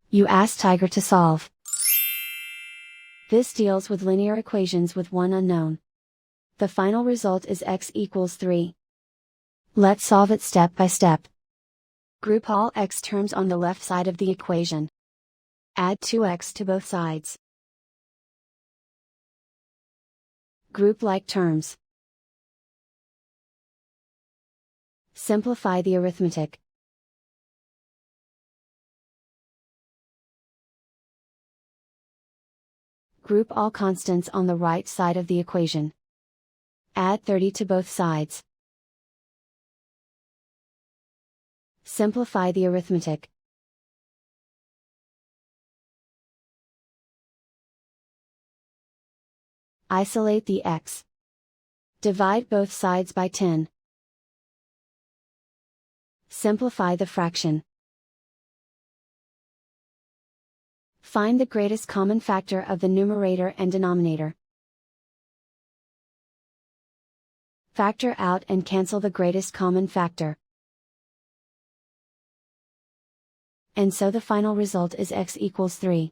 You ask Tiger to solve. This deals with linear equations with one unknown. The final result is x equals 3. Let's solve it step by step. Group all x terms on the left side of the equation. Add 2x to both sides. Group like terms. Simplify the arithmetic. Group all constants on the right side of the equation. Add 30 to both sides. Simplify the arithmetic. Isolate the x. Divide both sides by 10. Simplify the fraction. Find the greatest common factor of the numerator and denominator. Factor out and cancel the greatest common factor. And so the final result is x equals 3.